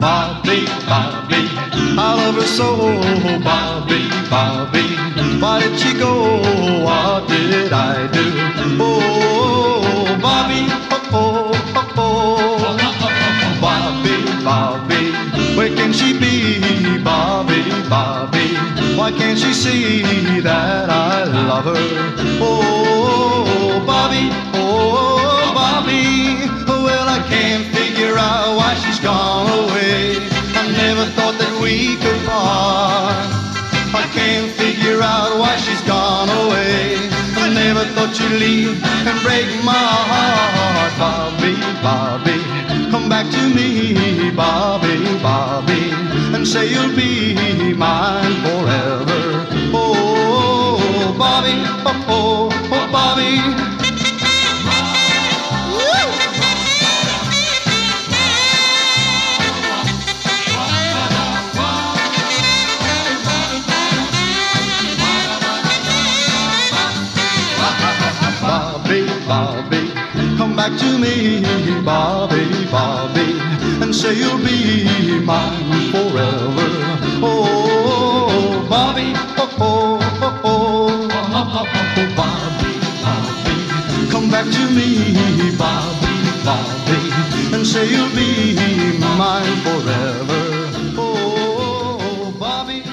Bobby, Bobby, I love her so. Bobby, Bobby, why did she go? What did I do? Oh, Bobby, oh, oh, oh, oh. Bobby, Bobby, where can she be? Bobby, Bobby, why can't she see that I love her? Oh, Bobby, oh, Bobby, well, I can't figure out why she's gone away. I never thought that we could part. I can't figure out why she's gone away. I never thought you'd leave and break my heart. Bobby, Bobby, come back to me, Bobby, Bobby, and say you'll be mine forever. Oh, Bobby, oh, oh, oh, Bobby. Bobby, Bobby, come back to me, Bobby, Bobby, and say you'll be mine forever. Oh, Bobby, oh, oh, oh, oh, oh, Bobby, Bobby, come back to me, Bobby, Bobby, and say you'll be mine forever. Oh, Bobby.